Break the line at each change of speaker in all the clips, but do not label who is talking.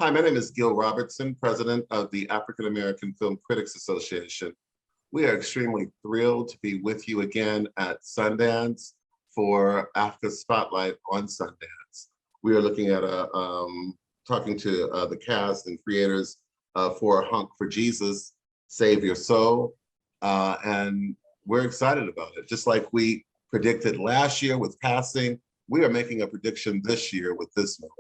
Hi, my name is Gil Robertson, president of the African American Film Critics Association. We are extremely thrilled to be with you again at Sundance for AAFCA Spotlight on Sundance. We are looking at talking to the cast and creators for Honk for Jesus, Save Your Soul, and we're excited about it. Just like we predicted last year with Passing, we are making a prediction this year with this movie.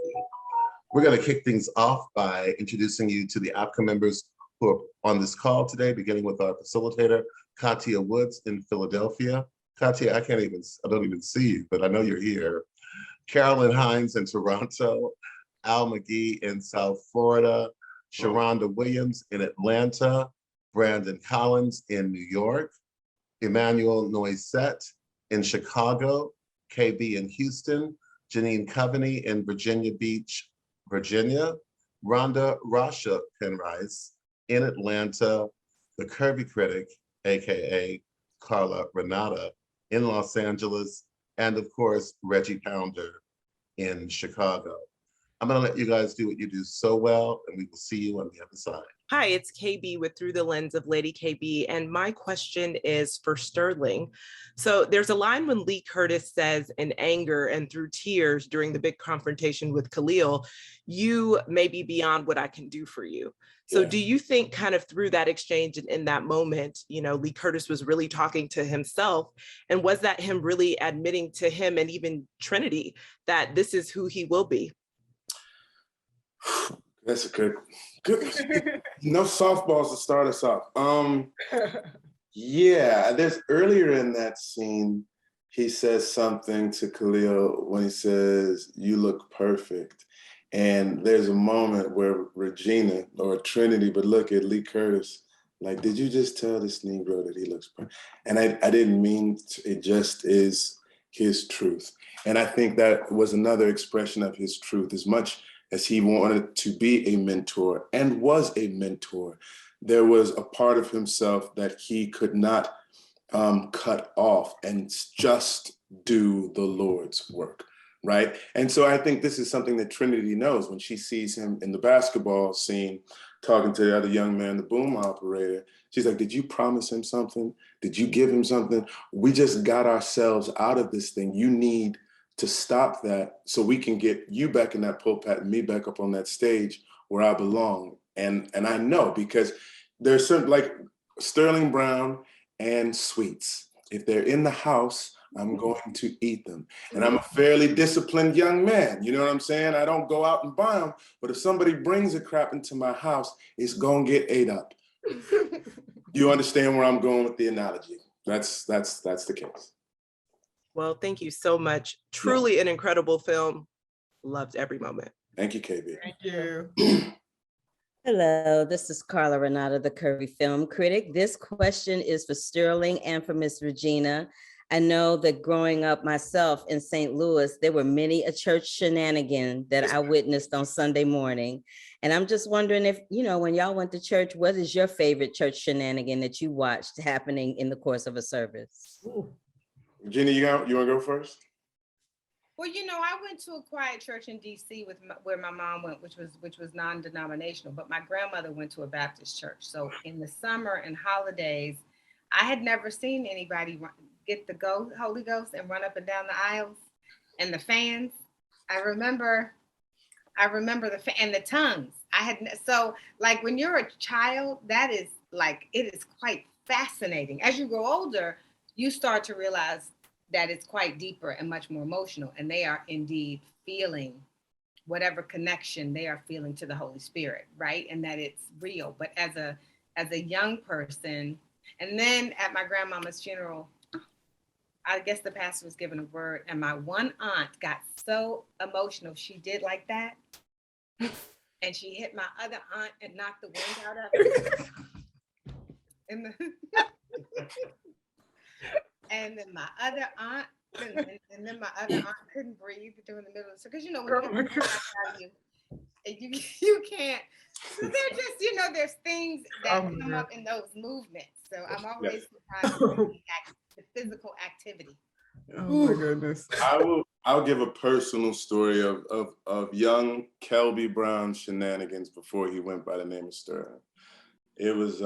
We're going to kick things off by introducing you to the AAFCA members who are on this call today, beginning with our facilitator, Katia Woods in Philadelphia. Katia, I don't even see you, but I know you're here. Carolyn Hines in Toronto, Al McGee in South Florida, Sharonda Williams in Atlanta, Brandon Collins in New York, Emmanuel Noisette in Chicago, KB in Houston, Janine Coveney in Virginia Beach, Virginia, Rhonda Rasha Penrice in Atlanta, the Curvy Critic, AKA Carla Renata in Los Angeles, and of course, Reggie Pounder in Chicago. I'm gonna let you guys do what you do so well, and we will see you on the other side.
Hi, it's KB with Through the Lens of Lady KB, and my question is for Sterling. So there's a line when Lee Curtis says in anger and through tears during the big confrontation with Khalil, "You may be beyond what I can do for you." So do you think kind of through that exchange and in that moment, you know, Lee Curtis was really talking to himself, and was that him really admitting to him and even Trinity that this is who he will be?
That's a good. No softballs to start us off. Yeah, there's earlier in that scene, he says something to Khalil when he says, "You look perfect." And there's a moment where Regina or Trinity would look at Lee Curtis like, "Did you just tell this Negro that he looks perfect?" And I didn't mean to, it just is his truth. And I think that was another expression of his truth. As much as he wanted to be a mentor and was a mentor, there was a part of himself that he could not cut off and just do the Lord's work, right? And so I think this is something that Trinity knows when she sees him in the basketball scene, talking to the other young man, the boom operator. She's like, "Did you promise him something? Did you give him something? We just got ourselves out of this thing. You need to stop that so we can get you back in that pulpit and me back up on that stage where I belong." And I know, because there's certain, like Sterling Brown and sweets, if they're in the house, I'm going to eat them. And I'm a fairly disciplined young man, you know what I'm saying? I don't go out and buy them, but if somebody brings a crap into my house, it's gonna get ate up. You understand where I'm going with the analogy? That's the case.
Well, thank you so much. Truly an incredible film. Loved every moment.
Thank you, KB.
Thank you.
Hello, this is Carla Renata, the Curvy Film Critic. This question is for Sterling and for Miss Regina. I know that growing up myself in St. Louis, there were many a church shenanigan that I witnessed on Sunday morning. And I'm just wondering if, you know, when y'all went to church, what is your favorite church shenanigan that you watched happening in the course of a service?
Ooh. Regina, you want to go first?
Well, you know, I went to a quiet church in DC where my mom went, which was non-denominational, but my grandmother went to a Baptist church. So in the summer and holidays, I had never seen anybody get the Holy Ghost and run up and down the aisles and the fans. I remember and the tongues. So like when you're a child, that is like, it is quite fascinating. As you grow older, you start to realize that it's quite deeper and much more emotional, and they are indeed feeling whatever connection they are feeling to the Holy Spirit, right? And that it's real. But as a young person, and then at my grandmama's funeral, I guess the pastor was given a word, and my one aunt got so emotional, she did like that, and she hit my other aunt and knocked the wind out of her. And then my other aunt, couldn't breathe during the middle of the, because you know when you can't. So they're just, you know, there's things that come up in those movements. So I'm always surprised at the physical activity.
Oh my goodness.
I I'll give a personal story of young Kelby Brown's shenanigans before he went by the name of Sterling. It was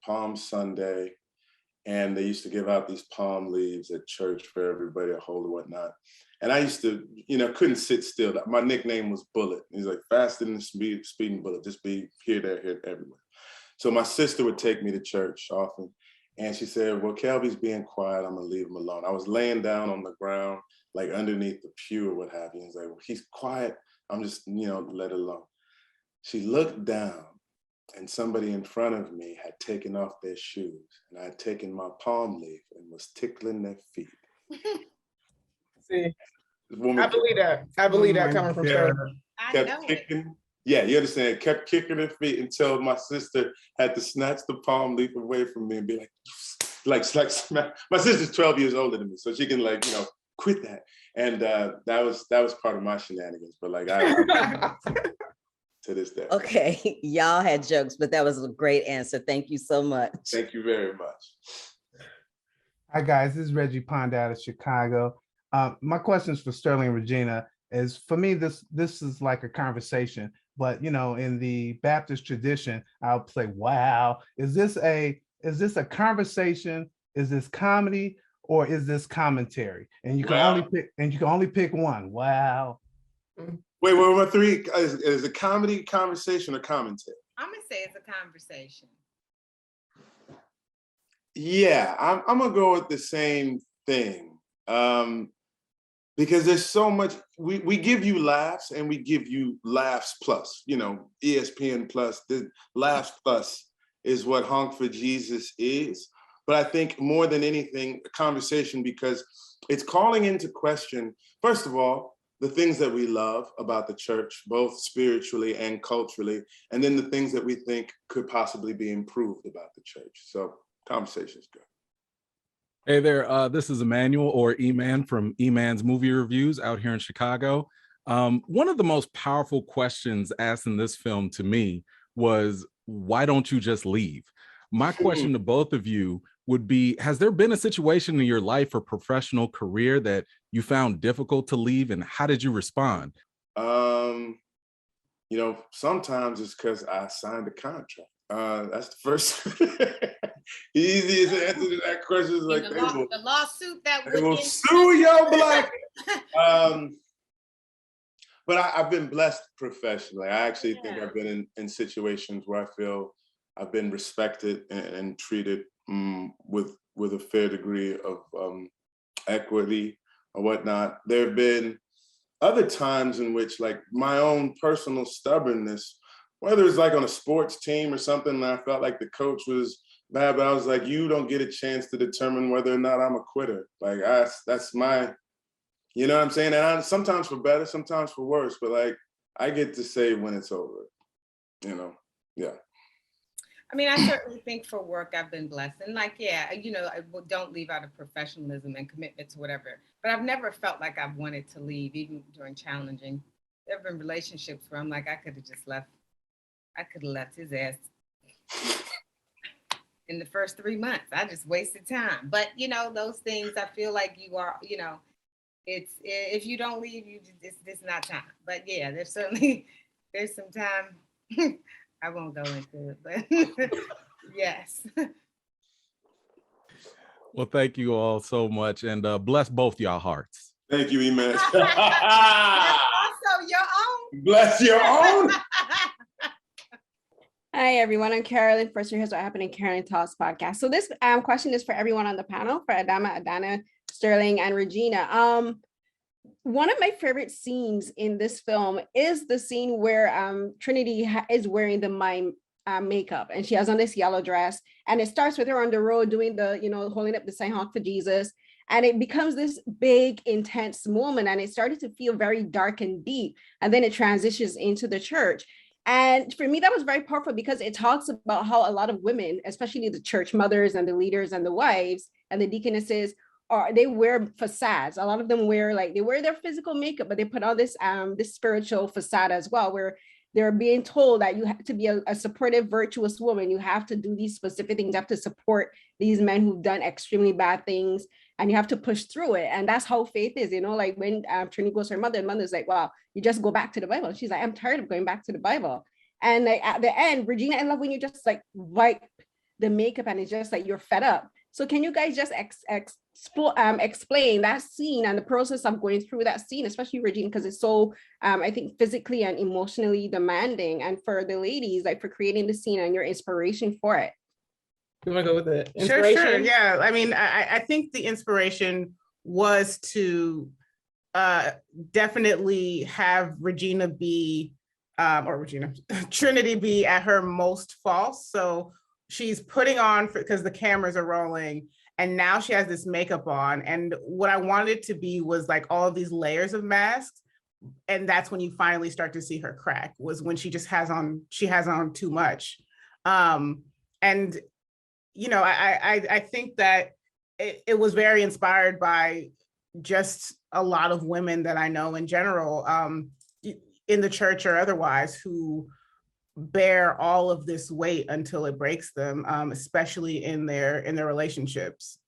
Palm Sunday, and they used to give out these palm leaves at church for everybody to hold and whatnot. And I used to, couldn't sit still. My nickname was Bullet. He's like, faster than the speeding bullet, just be here, there, here, everywhere. So my sister would take me to church often. And she said, well, Kelby's being quiet, I'm gonna leave him alone. I was laying down on the ground, like underneath the pew or what have you. He's like, well, he's quiet, I'm just, let it alone. She looked down, and somebody in front of me had taken off their shoes, and I had taken my palm leaf and was tickling their feet.
See, I believe that. I believe that coming from Sterling.
Kept kicking. Yeah, you understand? Kept kicking her feet until my sister had to snatch the palm leaf away from me and be like smack. My sister's 12 years older than me, so she can quit that. And that was part of my shenanigans. But I to this day.
Okay, y'all had jokes, but that was a great answer. Thank you so much.
Thank you very much.
Hi guys, this is Reggie Pond out of Chicago. My questions for Sterling and Regina is, for me, this is like a conversation, but in the Baptist tradition, I'll say, wow, is this a conversation? Is this comedy, or is this commentary? And you can only pick one. Wow.
Wait, my three is it comedy, conversation, or commentary?
I'm gonna say it's a conversation.
Yeah, I'm gonna go with the same thing. Because there's so much, we give you laughs, and we give you laughs plus, ESPN plus, the laughs plus is what Honk for Jesus is. But I think more than anything, a conversation, because it's calling into question, first of all, the things that we love about the church, both spiritually and culturally, and then the things that we think could possibly be improved about the church. So conversation is good.
Hey there, this is Emmanuel, or E-Man, from E-Man's Movie Reviews out here in Chicago. One of the most powerful questions asked in this film to me was, why don't you just leave? My question to both of you would be, has there been a situation in your life or professional career that you found difficult to leave, and how did you respond?
Sometimes it's because I signed a contract. That's the first. Easiest answer to that question is like
the lawsuit that
they will sue your black. But I've been blessed professionally. I actually think I've been in situations where I feel I've been respected and treated with a fair degree of equity or whatnot. There have been other times in which, like, my own personal stubbornness, whether it's like on a sports team or something, and I felt like the coach was bad, but I was like, you don't get a chance to determine whether or not I'm a quitter. Like, that's my, you know what I'm saying? And sometimes for better, sometimes for worse, but like, I get to say when it's over, yeah.
I mean, I certainly think for work, I've been blessed. And I don't leave out of professionalism and commitment to whatever, but I've never felt like I've wanted to leave, even during challenging. There have been relationships where I'm like, I could have just left. I could have left his ass in the first 3 months. I just wasted time. But, those things, I feel like you are, it's, if you don't leave, it's not time. But yeah, there's some time. I won't go into it, but yes.
Well, thank you all so much, and bless both y'all hearts.
Thank you, E-Man.
Also your own.
Bless your own.
Hi, everyone. I'm Carolyn. First, here's what happened in Carolyn Talks podcast. So this question is for everyone on the panel, for Adamma, Adana, Sterling, and Regina. One of my favorite scenes in this film is the scene where Trinitie is wearing the mime makeup, and she has on this yellow dress, and it starts with her on the road doing the, holding up the sign Honk for Jesus, and it becomes this big, intense moment, and it started to feel very dark and deep, and then it transitions into the church. And for me, that was very powerful because it talks about how a lot of women, especially the church mothers and the leaders and the wives and the deaconesses, they wear facades. A lot of them wear their physical makeup, but they put on this spiritual facade as well, where they're being told that you have to be a supportive, virtuous woman. You have to do these specific things. You have to support these men who've done extremely bad things. and you have to push through it. And that's how faith is, you know, like when Trinity goes to her mother, and mother's like, wow, you just go back to the Bible. She's like, I'm tired of going back to the Bible. And like at the end, Regina, I love when you just like wipe the makeup and it's just like you're fed up. So can you guys just explain that scene and the process of going through that scene, especially Regina, because it's so, I think, physically and emotionally demanding. And for the ladies, like for creating the scene and your inspiration for it.
You want to go with the
Sure.
inspiration?
Yeah. I mean, I think the inspiration was to definitely have Regina be, Trinity be at her most false. So she's putting on, because the cameras are rolling, and now she has this makeup on. And what I wanted it to be was like all of these layers of masks. And that's when you finally start to see her crack, was when she has on too much. And, you know, I think that it was very inspired by just a lot of women that I know in general, in the church or otherwise, who bear all of this weight until it breaks them, especially in their relationships.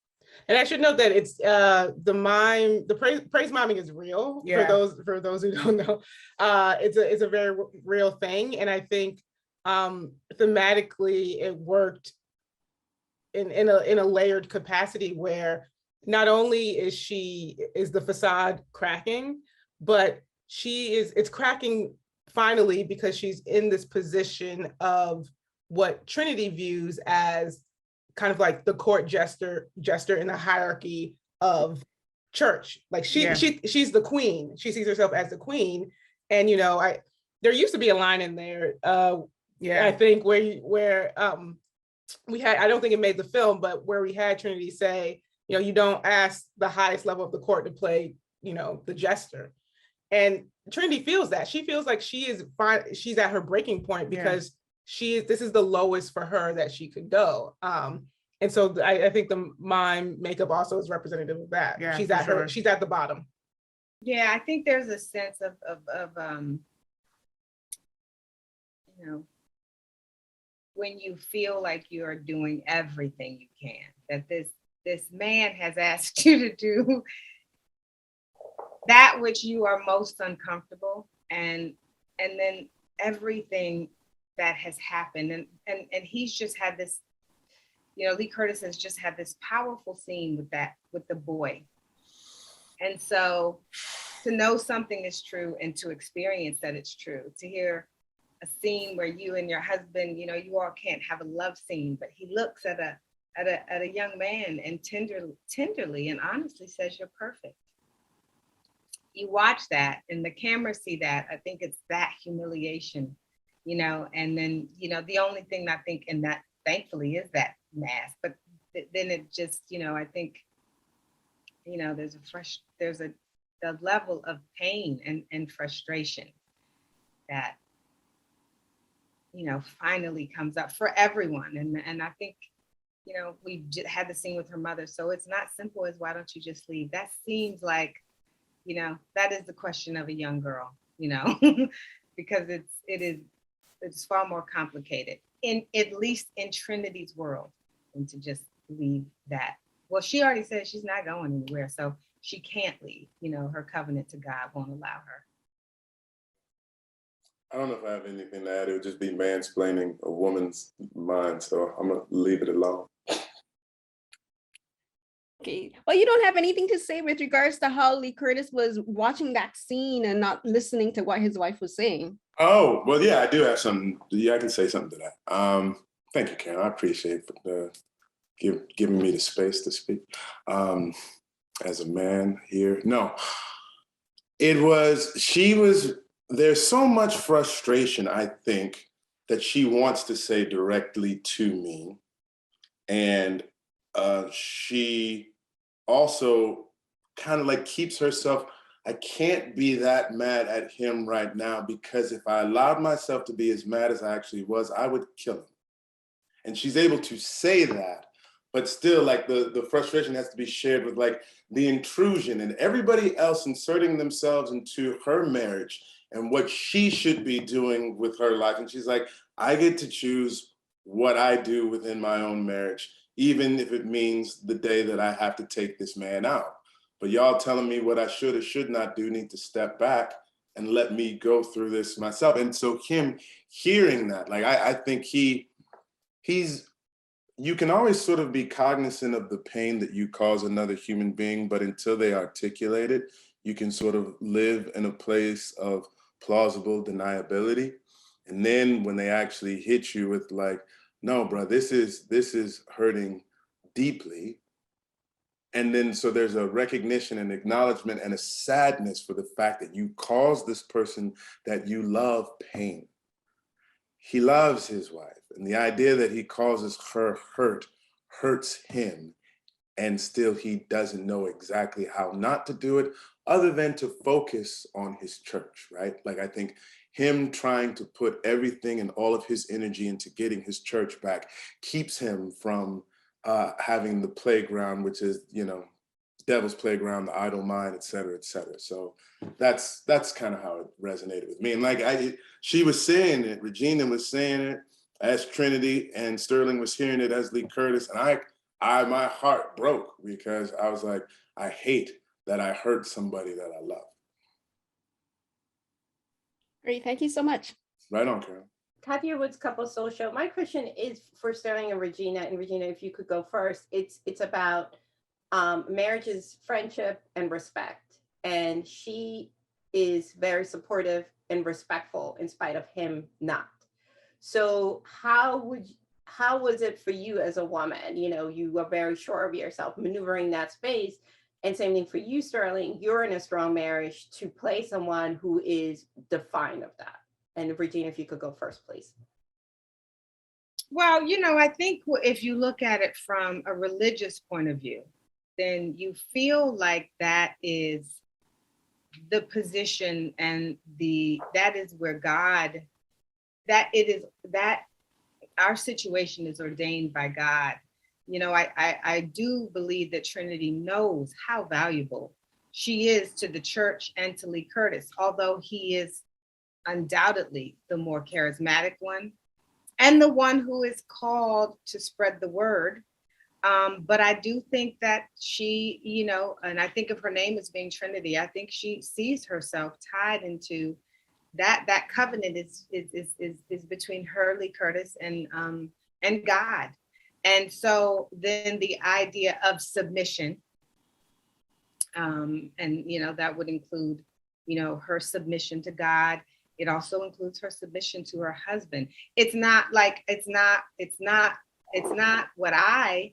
And I should note that it's the praise momming is real.
Yeah.
For those who don't know. It's a very real thing. And I think thematically it worked in a layered capacity, where not only is the facade cracking, but it's cracking finally because she's in this position of what Trinity views as kind of like the court jester in the hierarchy of church. Like she's the queen. She sees herself as the queen. And you know, there used to be a line in there, I think where we had, I don't think it made the film, but where we had Trinity say, you know, you don't ask the highest level of the court to play, you know, the jester. And Trinity feels that. She feels like she's at her breaking point, because this is the lowest for her that she could go. And so I think the mime makeup also is representative of that.
Yeah,
she's at the bottom.
Yeah, I think there's a sense of you know, when you feel like you are doing everything you can, that this man has asked you to do that which you are most uncomfortable, and then everything that has happened, and he's just had this, you know, Lee Curtis has just had this powerful scene with the boy. And so to know something is true and to experience that it's true, to hear a scene where you and your husband, you know, you all can't have a love scene, but he looks at a young man and tenderly and honestly says, "You're perfect." You watch that and the cameras see that. I think it's that humiliation, you know, and then, you know, the only thing I think in that, thankfully, is that mask. But then it just, you know, I think, you know, there's a level of pain and frustration that, you know, finally comes up for everyone. And I think, you know, we had the scene with her mother. So it's not simple as, why don't you just leave? That seems like, you know, that is the question of a young girl, you know, because it's far more complicated, at least in Trinity's world, than to just leave that. Well, she already said she's not going anywhere, so she can't leave. You know, her covenant to God won't allow her.
I don't know if I have anything to add. It would just be mansplaining a woman's mind, so I'm gonna leave it alone.
Okay. Well, you don't have anything to say with regards to how Lee Curtis was watching that scene and not listening to what his wife was saying. Oh, well, yeah, I do have something. Yeah, I can say something to that. Thank you, Karen. I appreciate giving me the space to speak. As a man here, no, there's so much frustration, I think, that she wants to say directly to me. And she also kind of like keeps herself, I can't be that mad at him right now, because if I allowed myself to be as mad as I actually was, I would kill him. And she's able to say that, but still like the frustration has to be shared with like the intrusion and everybody else inserting themselves into her marriage and what she should be doing with her life. And she's like, I get to choose what I do within my own marriage.
even if it means the day that I have to take this man out. But y'all telling me what I should or should not do, need to step back and let me go through this myself. And so him hearing that, like, I think he's, you can always sort of be cognizant of the pain that you cause another human being, but until they articulate it, you can sort of live in a place of plausible deniability. And then when they actually hit you with like, no, bro, this is hurting deeply. And then so there's a recognition and acknowledgement and a sadness for the fact that you caused this person that you love pain. He loves his wife, and the idea that he causes her hurt hurts him, and still he doesn't know exactly how not to do it other than to focus on his church, right? Like, I think him trying to put everything and all of his energy into getting his church back keeps him from having the playground, which is, you know, devil's playground, the idle mind, et cetera, et cetera. So that's kind of how it resonated with me. And like she was saying it, Regina was saying it as Trinity, and Sterling was hearing it as Lee Curtis. And my heart broke because I was like, I hate that I hurt somebody that I love.
Great, thank you so much.
Right on, Karen.
Kathy Woods Couple Social. My question is for Sterling and Regina. And Regina, if you could go first. It's about marriage's friendship and respect. And she is very supportive and respectful in spite of him not. So how was it for you as a woman? You know, you were very sure of yourself, maneuvering that space. And same thing for you, Sterling. You're in a strong marriage to play someone who is defined of that. And Regina, if you could go first, please.
Well, you know, I think if you look at it from a religious point of view, then you feel like that is the position and that is where God, that our situation is ordained by God. You know, I do believe that Trinity knows how valuable she is to the church and to Lee Curtis, although he is undoubtedly the more charismatic one and the one who is called to spread the word. But I do think that she, you know, and I think of her name as being Trinity, I think she sees herself tied into that covenant is between her, Lee Curtis, and God. And so then the idea of submission, and, you know, that would include, you know, her submission to God. It also includes her submission to her husband. It's not what I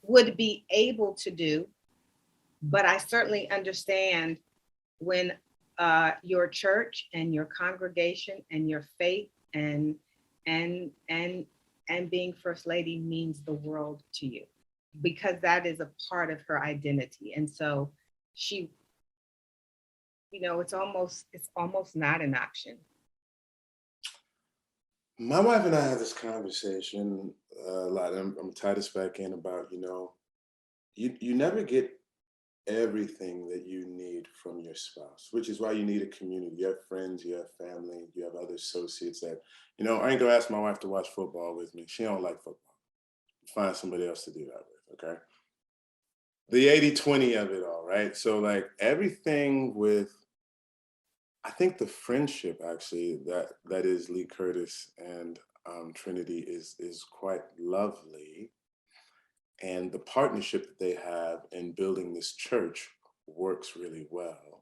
would be able to do, but I certainly understand when your church and your congregation and your faith and being First Lady means the world to you, because that is a part of her identity. And so she, you know, it's almost not an option.
My wife and I had this conversation a lot. I'm tie this back in about, you know, you never get everything that you need from your spouse, which is why you need a community. You have friends, you have family, you have other associates that, you know, I ain't gonna ask my wife to watch football with me. She don't like football. Find somebody else to do that with, okay? The 80-20 of it all, right? So like everything with, I think the friendship actually that is Lee Curtis and Trinity is quite lovely. And the partnership that they have in building this church works really well.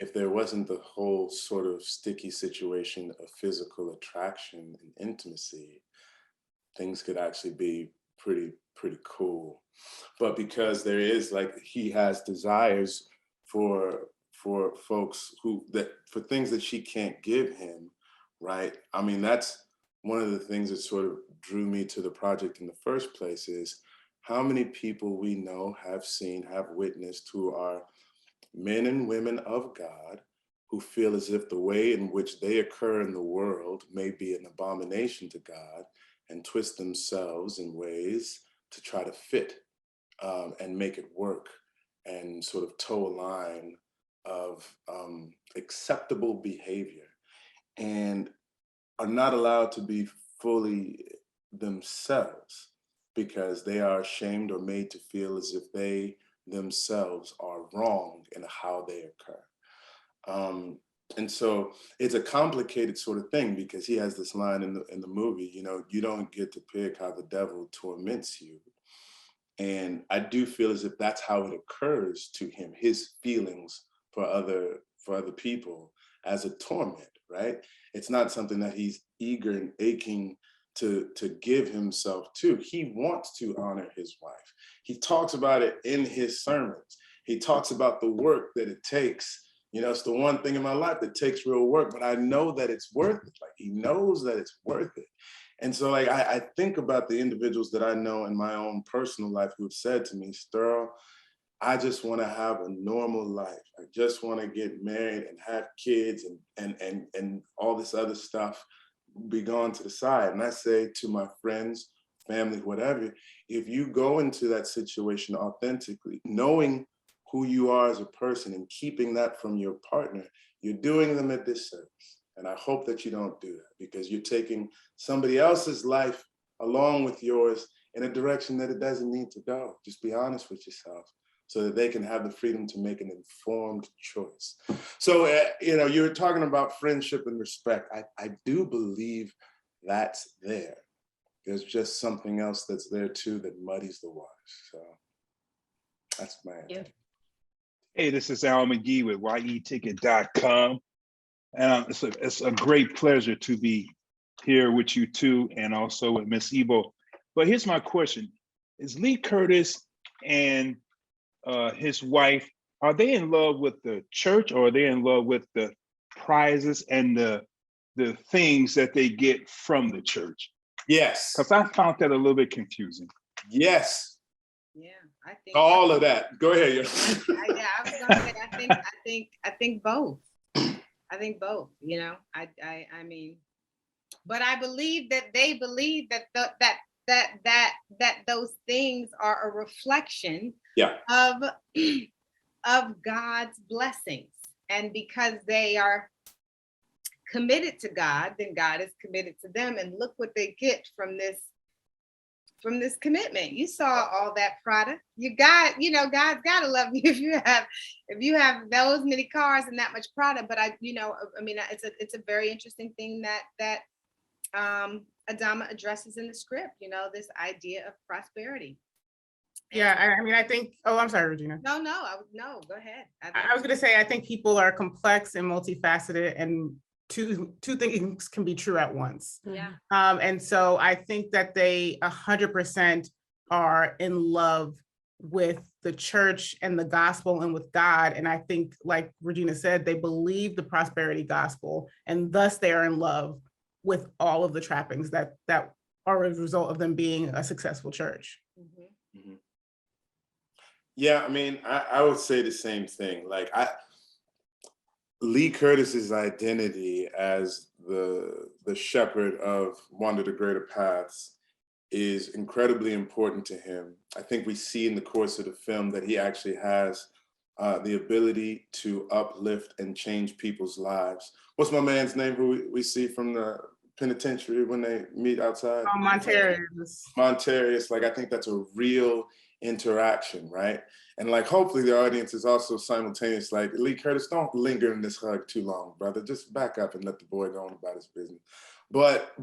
If there wasn't the whole sort of sticky situation of physical attraction and intimacy, things could actually be pretty cool. But because there is, like, he has desires for folks for things that she can't give him, right? I mean, that's one of the things that sort of drew me to the project in the first place, is how many people we know, have seen, have witnessed, who are men and women of God, who feel as if the way in which they occur in the world may be an abomination to God, and twist themselves in ways to try to fit and make it work, and sort of toe a line of acceptable behavior, and are not allowed to be fully themselves because they are ashamed or made to feel as if they themselves are wrong in how they occur. And so it's a complicated sort of thing, because he has this line in the movie, you know, you don't get to pick how the devil torments you. And I do feel as if that's how it occurs to him, his feelings for other people as a torment, right? It's not something that he's eager and aching to give himself to. He wants to honor his wife. He talks about it in his sermons. He talks about the work that it takes. You know, it's the one thing in my life that takes real work, but I know that it's worth it. Like, he knows that it's worth it. And so, like, I think about the individuals that I know in my own personal life who have said to me, Sterl, I just want to have a normal life. I just want to get married and have kids and all this other stuff be gone to the side. And I say to my friends, family, whatever, if you go into that situation authentically, knowing who you are as a person and keeping that from your partner, you're doing them a disservice. And I hope that you don't do that, because you're taking somebody else's life along with yours in a direction that it doesn't need to go. Just be honest with yourself so that they can have the freedom to make an informed choice. So, you know, you were talking about friendship and respect. I do believe that's there. There's just something else that's there too that muddies the waters. So that's my answer.
Hey, this is Al McGee with yeticket.com. And it's a great pleasure to be here with you too, and also with Miss Ebo. But here's my question. Is Lee Curtis and his wife, are they in love with the church, or are they in love with the prizes and the things that they get from the church?
Yes.
Because I found that a little bit confusing.
Yes.
Yeah, I think
all of that. Go ahead.
Yeah, I was gonna say I think both. I think both. You know, I mean, but I believe that they believe that that those things are a reflection of God's blessings, and because they are committed to God, then God is committed to them, and look what they get from this commitment. You saw all that product. God's gotta love you if you have those many cars and that much product. But it's a very interesting thing that Adamma addresses in the script, you know, this idea of prosperity.
Yeah, I mean, I think, I'm sorry, Regina.
No, go ahead.
I was gonna say, I think people are complex and multifaceted, and two things can be true at once.
Yeah.
And so I think that they 100% are in love with the church and the gospel and with God. And I think, like Regina said, they believe the prosperity gospel, and thus they are in love with all of the trappings that are a result of them being a successful church.
Mm-hmm.
Mm-hmm. Yeah, I mean, I would say the same thing. Like, Lee Curtis's identity as the shepherd of Wander the Greater Paths is incredibly important to him. I think we see in the course of the film that he actually has the ability to uplift and change people's lives. What's my man's name who we see from the penitentiary when they meet outside? Montarius. Like, I think that's a real interaction, right? And like, hopefully the audience is also simultaneous, like, Lee Curtis, don't linger in this hug too long, brother. Just back up and let the boy go on about his business. But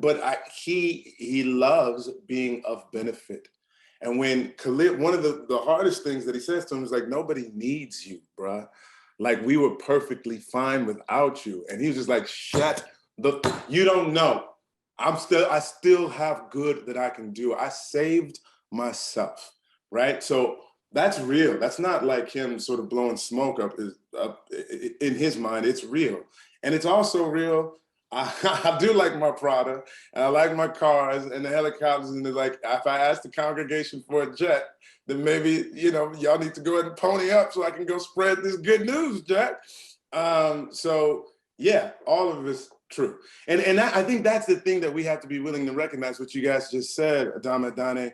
he loves being of benefit. And when Khalil, one of the hardest things that he says to him is like, nobody needs you, bruh. Like, we were perfectly fine without you. And he was just like, you don't know. I still have good that I can do. I saved myself, right? So that's real. That's not like him sort of blowing smoke up in his mind. It's real. And it's also real. I do like my Prada, and I like my cars and the helicopters. And it's like, if I ask the congregation for a jet, then maybe, you know, y'all need to go ahead and pony up so I can go spread this good news, Jack. So yeah, all of it's true. And I think that's the thing that we have to be willing to recognize, what you guys just said, Adamma, Adenine,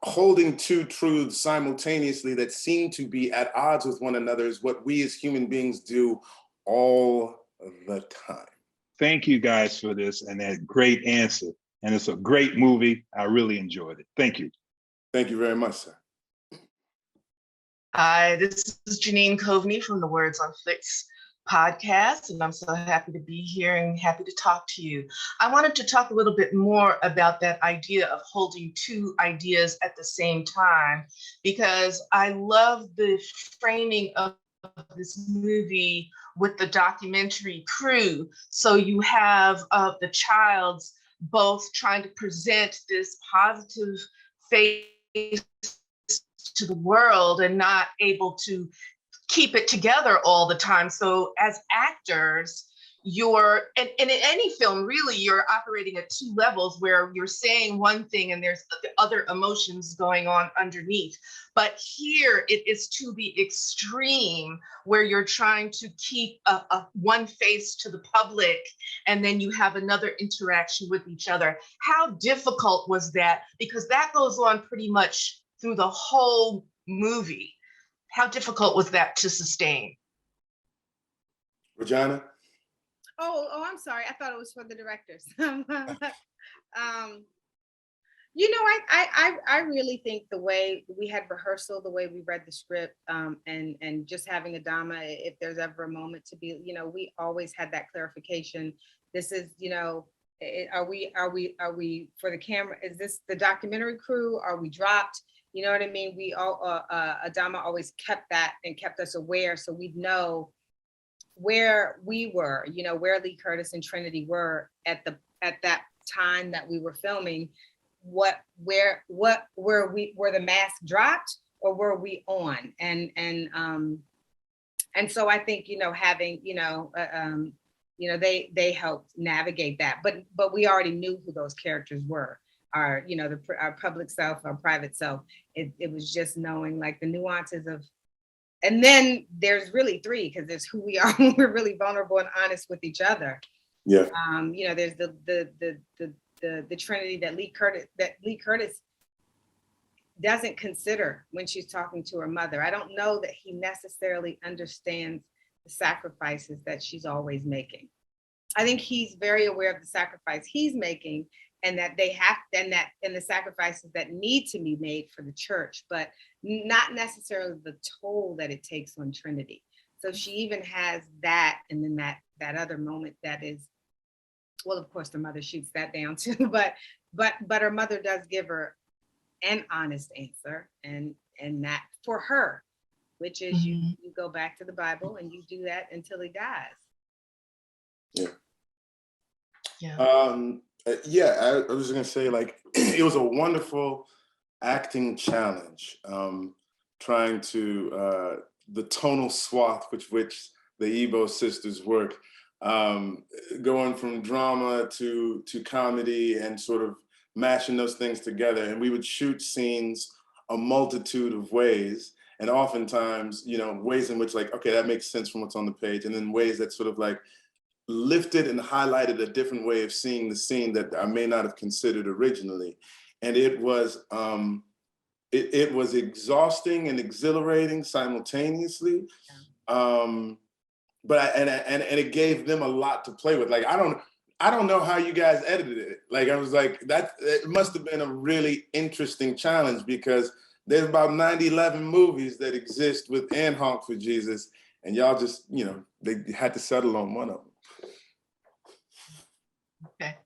holding two truths simultaneously that seem to be at odds with one another is what we as human beings do all the time.
Thank you guys for this and that great answer. And it's a great movie. I really enjoyed it. Thank you.
Thank you very much, sir.
Hi, this is Janine Coveney from the Words on Flicks podcast, and I'm so happy to be here and happy to talk to you. I wanted to talk a little bit more about that idea of holding two ideas at the same time, because I love the framing of this movie with the documentary crew. So you have the Childs both trying to present this positive face to the world and not able to keep it together all the time. So as actors, and in any film, really, you're operating at two levels where you're saying one thing and there's other emotions going on underneath. But here it is to the extreme where you're trying to keep a one face to the public, and then you have another interaction with each other. How difficult was that? Because that goes on pretty much through the whole movie. How difficult was that to sustain?
Regina?
Oh, I'm sorry. I thought it was for the directors. I really think the way we had rehearsal, the way we read the script, and just having Adamma, if there's ever a moment to be, we always had that clarification. This is, are we for the camera? Is this the documentary crew? Are we dropped? You know what I mean? We all, Adamma always kept that and kept us aware, so we'd know where we were, where Lee Curtis and Trinity were at that time that we were filming. Where were the mask dropped, or were we on? And so I think having they helped navigate that, but we already knew who those characters were. Our public self, our private self. It was just knowing like the nuances of. And then there's really three, because there's who we are when we're really vulnerable and honest with each other.
Yeah.
There's the Trinity that Lee Curtis doesn't consider when she's talking to her mother. I don't know that he necessarily understands the sacrifices that she's always making. I think he's very aware of the sacrifice he's making, and that and the sacrifices that need to be made for the church, but not necessarily the toll that it takes on Trinity. So she even has that, and then that other moment that is, well, of course the mother shoots that down too, but her mother does give her an honest answer, and that for her, which is you go back to the Bible and you do that until he dies.
I was gonna say, like, it was a wonderful acting challenge, trying to the tonal swath which the Ebo sisters work, going from drama to comedy and sort of mashing those things together. And we would shoot scenes a multitude of ways, and oftentimes, ways in which, like, okay, that makes sense from what's on the page, and then ways that sort of like lifted and highlighted a different way of seeing the scene that I may not have considered originally. And it was it was exhausting and exhilarating simultaneously. But it gave them a lot to play with. Like, I don't know how you guys edited it. Like, I was like, it must have been a really interesting challenge, because there's about 11 movies that exist with Honk for Jesus, and y'all just, they had to settle on one of them.
Okay,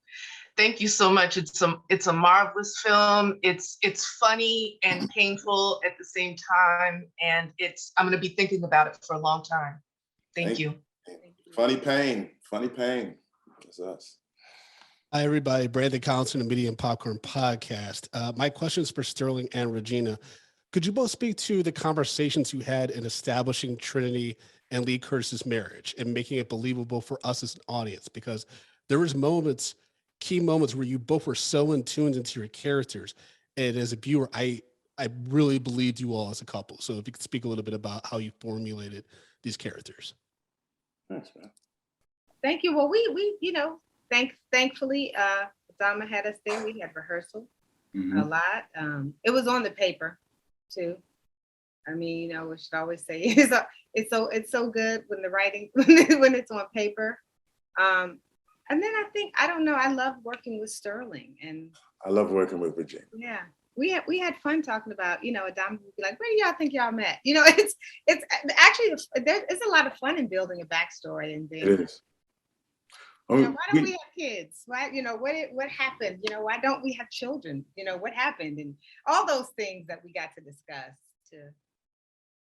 thank you so much. It's a marvelous film. It's funny and painful at the same time, and I'm going to be thinking about it for a long time. Thank you.
Funny pain. That's us.
Hi, everybody. Brandon Collins from the Media and Popcorn Podcast. My question is for Sterling and Regina. Could you both speak to the conversations you had in establishing Trinity and Lee Curtis's marriage and making it believable for us as an audience? Because there was key moments where you both were so in tune into your characters. And as a viewer, I really believed you all as a couple. So if you could speak a little bit about how you formulated these characters.
Thanks, man.
Thank you. Well, we thankfully, Adamma had us there. We had rehearsal a lot. It was on the paper too. I mean, we should always say it's so good when the writing when it's on paper. And then I don't know, I love working with Sterling, and
I love working with Regina.
Yeah, we had fun talking about, Adamma would be like, where do y'all think y'all met? It's actually, it's a lot of fun in building a backstory and then.
It is.
Why don't we have kids? Why, what happened? Why don't we have children? What happened? And all those things that we got to discuss too.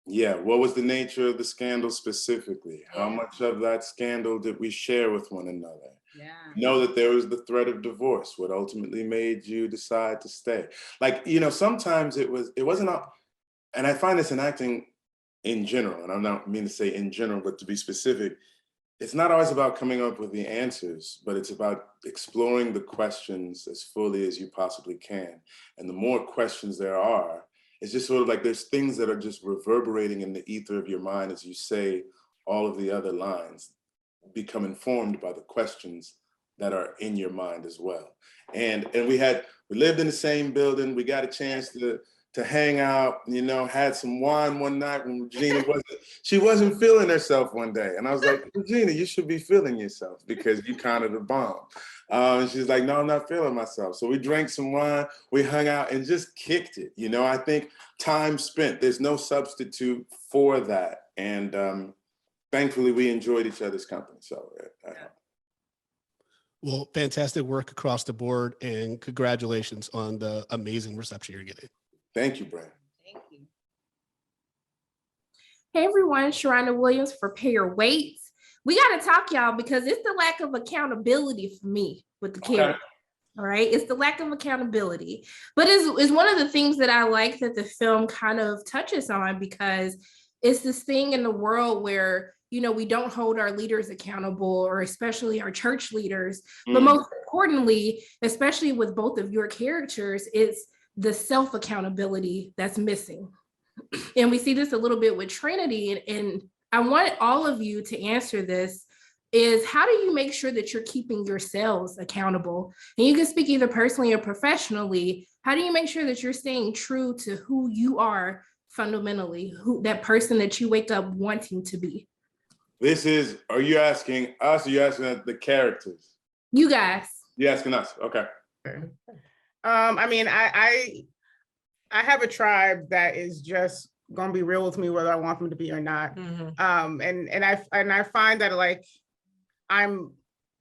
Yeah, what was the nature of the scandal specifically? How much of that scandal did we share with one another?
Yeah.
Know that there was the threat of divorce, what ultimately made you decide to stay. Like, sometimes it wasn't, and I find this in acting in general, and I'm not mean to say in general, but to be specific, it's not always about coming up with the answers, but it's about exploring the questions as fully as you possibly can. And the more questions there are, it's just sort of like there's things that are just reverberating in the ether of your mind as you say all of the other lines, become informed by the questions that are in your mind as well. And we lived in the same building. We got a chance to hang out, had some wine one night when Regina wasn't feeling herself one day. And I was like, Regina, you should be feeling yourself because you kind of the bomb. And she's like, no, I'm not feeling myself. So we drank some wine, we hung out and just kicked it. I think time spent, there's no substitute for that. And thankfully we enjoyed each other's company. So
well, fantastic work across the board and congratulations on the amazing reception you're getting.
Thank you, Brandon.
Thank you.
Hey everyone, Sharona Williams for Pay Your Weights. We got to talk, y'all, because it's the lack of accountability for me with the character. All right, it's the lack of accountability, but it's one of the things that I like that the film kind of touches on, because it's this thing in the world where we don't hold our leaders accountable, or especially our church leaders. But most importantly, especially with both of your characters, it's the self-accountability that's missing. And we see this a little bit with Trinity, and I want all of you to answer this, is how do you make sure that you're keeping yourselves accountable? And you can speak either personally or professionally. How do you make sure that you're staying true to who you are fundamentally, that person that you wake up wanting to be?
Are you asking us or are you asking the characters?
You guys.
You're asking us, okay.
I mean, I have a tribe that is just gonna be real with me whether I want them to be or not. Mm-hmm. And I find that like I'm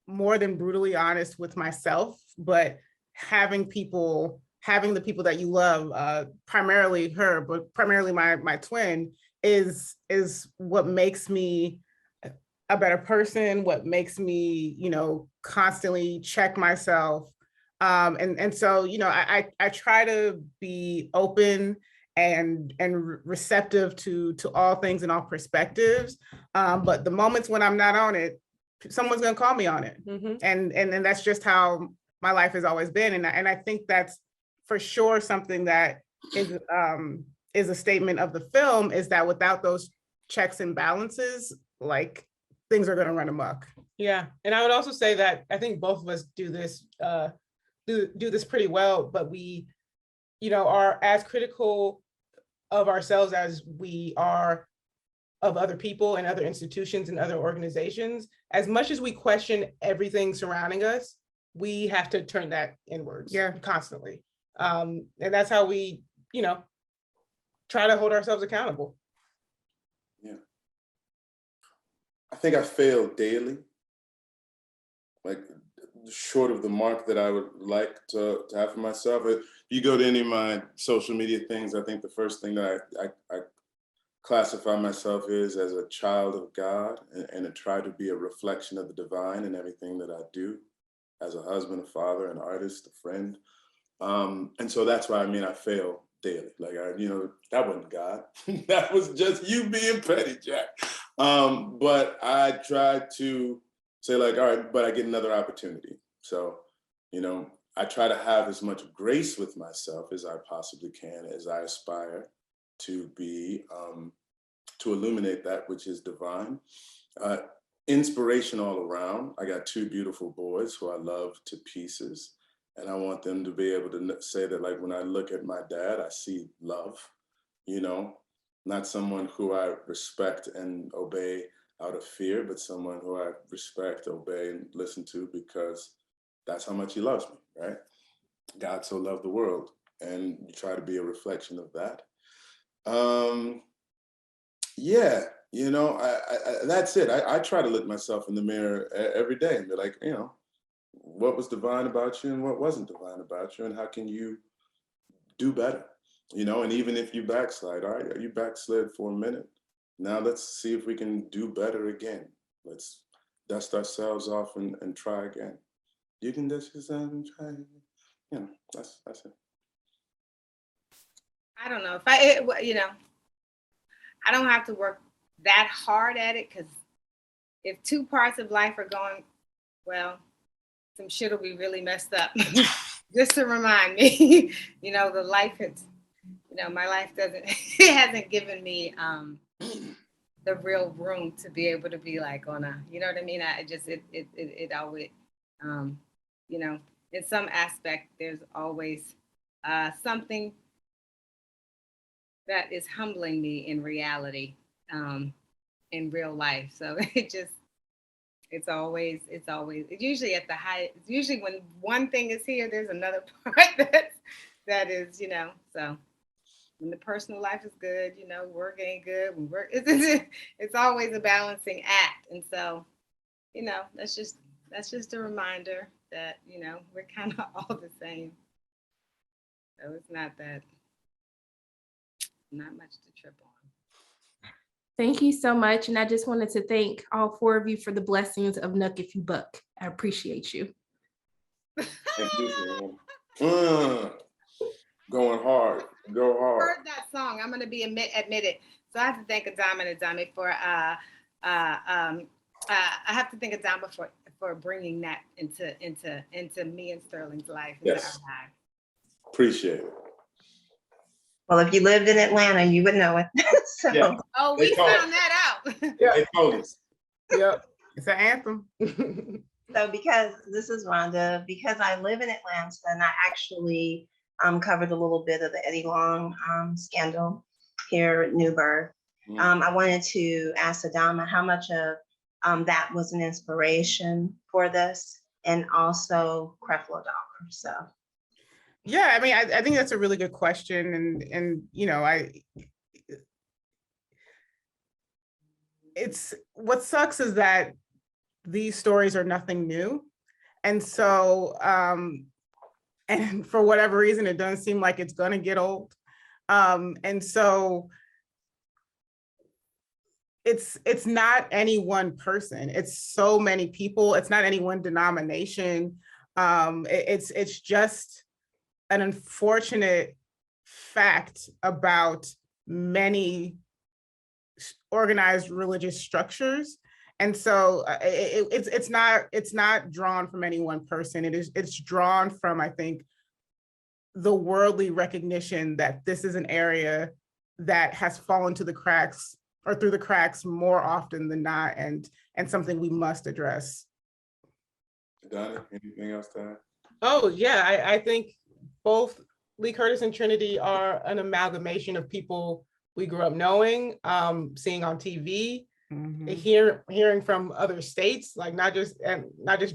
more than brutally honest with myself, but having the people that you love, primarily her, but primarily my twin, is what makes me a better person, what makes me, constantly check myself. And so, I try to be open and receptive to all things and all perspectives. But the moments when I'm not on it, someone's gonna call me on it. Mm-hmm. And that's just how my life has always been. And I think that's for sure something that is a statement of the film, is that without those checks and balances, like things are gonna run amok.
Yeah, and I would also say that I think both of us do this pretty well, but we, are as critical of ourselves as we are of other people and other institutions and other organizations. As much as we question everything surrounding us, we have to turn that inwards, constantly. And that's how we, try to hold ourselves accountable.
Yeah. I think I fail daily, like short of the mark that I would like to have for myself. If you go to any of my social media things, I think the first thing that I classify myself as a child of God, and to try to be a reflection of the divine in everything that I do, as a husband, a father, an artist, a friend. And so that's why I fail daily. Like, that wasn't God. That was just you being petty, Jack. But I try to say like, all right, but I get another opportunity. So, I try to have as much grace with myself as I possibly can, as I aspire to be, to illuminate that which is divine. Inspiration all around. I got two beautiful boys who I love to pieces. And I want them to be able to say that, like, when I look at my dad, I see love, not someone who I respect and obey out of fear, but someone who I respect, obey, and listen to because that's how much he loves me, right? God so loved the world. and you try to be a reflection of that. Yeah, you know, that's it. I try to look myself in the mirror every day and be like, you know, what was divine about you and what wasn't divine about you, and how can you do better? You know, and even if you backslide, all right, you backslid for a minute. Now let's see if we can do better again. Let's dust ourselves off and try again. You can dust yourself and try again. You know, that's it.
I don't know you know, I don't have to work that hard at it, because if two parts of life are going, well, some shit will be really messed up. Just to remind me, you know, the life is, you know, my life it hasn't given me the real room to be able to be like on a, you know what I mean? It always, you know, in some aspect, there's always something that is humbling me in reality, in real life. So it's usually at the high, it's usually when one thing is here, there's another part that is, you know, so when the personal life is good, you know, work ain't good, when work, it's always a balancing act. And so, you know, that's just a reminder that, you know, we're kind of all the same. So it's not much to trip on.
Thank you so much. And I just wanted to thank all four of you for the blessings of Nuck If You Buck. I appreciate you.
Going hard. Go hard.
I heard that song. I'm going to be admitted. So I have to thank Adamma for I have to thank Adamma for bringing that into me and Sterling's life.
Yes. Appreciate it.
Well, if you lived in Atlanta, you would know it. So.
Yeah.
Oh, we found that out.
Yeah. They told us.
Yep, it's an anthem.
So this is Rhonda, because I live in Atlanta and I actually covered a little bit of the Eddie Long scandal here at Newburgh. I wanted to ask Adamma how much of that was an inspiration for this, and also Creflo Dollar. So.
Yeah, I mean, I think that's a really good question, and you know, it's what sucks is that these stories are nothing new, and so and for whatever reason, it doesn't seem like it's gonna get old, and so it's not any one person. It's so many people. It's not any one denomination. It's just an unfortunate fact about many organized religious structures. And so it's not drawn from any one person. It's drawn from, I think, the worldly recognition that this is an area that has fallen to the cracks or through the cracks more often than not, and something we must address.
Donna, anything else to add?
Oh yeah, I think both Lee Curtis and Trinity are an amalgamation of people we grew up knowing, seeing on TV, hearing from other states, like not just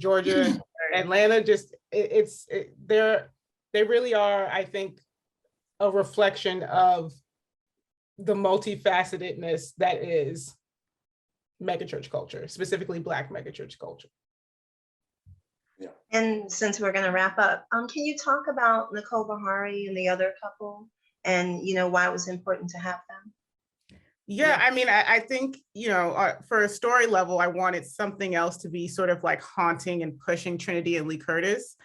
Georgia, Atlanta. Just they really are, I think, a reflection of the multifacetedness that is megachurch culture, specifically Black megachurch culture.
Yeah.
And since we're going to wrap up, can you talk about Nicole Bahari and the other couple, and you know why it was important to have them?
Yeah, I mean, I think, you know, for a story level, I wanted something else to be sort of like haunting and pushing Trinity and Lee Curtis.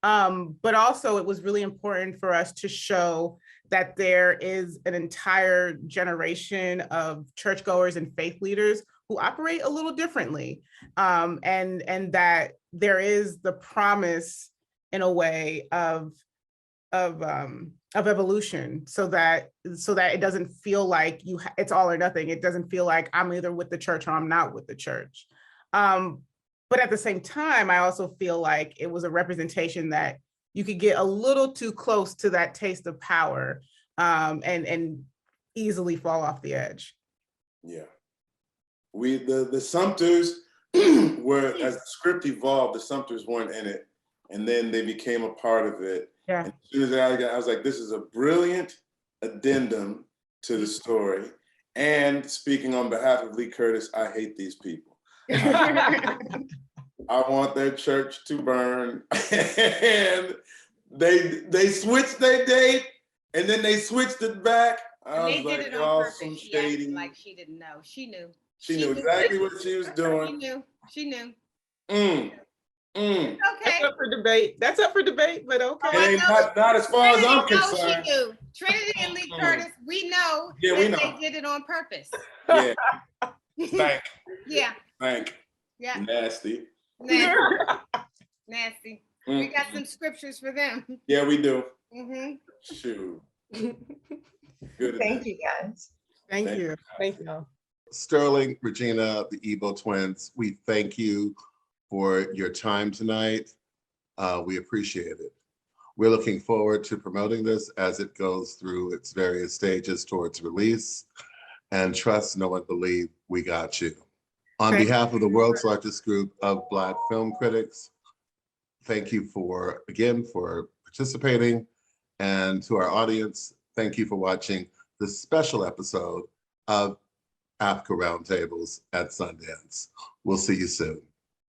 But also it was really important for us to show that there is an entire generation of churchgoers and faith leaders who operate a little differently, and that there is the promise, in a way, of evolution, so that it doesn't feel like it's all or nothing. It doesn't feel like I'm either with the church or I'm not with the church. But at the same time, I also feel like it was a representation that you could get a little too close to that taste of power, and easily fall off the edge.
Yeah. The Sumters were, as the script evolved, the Sumters weren't in it. And then they became a part of it.
Yeah.
And as soon as I was like, this is a brilliant addendum to the story. And speaking on behalf of Lee Curtis, I hate these people. I want their church to burn. And they switched their date and then they switched it back. I was like, y'all some shady.
Like she didn't know. She knew.
She knew exactly what she was doing.
She knew.
Okay.
That's up for debate. That's up for debate, but okay.
It ain't not as far as I'm concerned.
She knew. Trinity and Lee Curtis, we know
we know.
they did it on purpose.
Yeah. Thank.
Yeah.
Thank.
Yeah.
Nasty.
Nasty. We got some scriptures for them.
Yeah, we do.
Shoot.
Good.
Thank you, guys.
Thank you. Thank you.
Sterling, Regina, the Ebo twins, we thank you for your time tonight. We appreciate it. We're looking forward to promoting this as it goes through its various stages towards release. And trust, know, and believe we got you. On behalf of the world's largest group of Black film critics, thank you for participating. And to our audience, thank you for watching this special episode of AAFCA Roundtables at Sundance. We'll see you soon.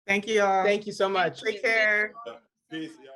Thank you all. Thank you so much. Take care.
Peace, y'all.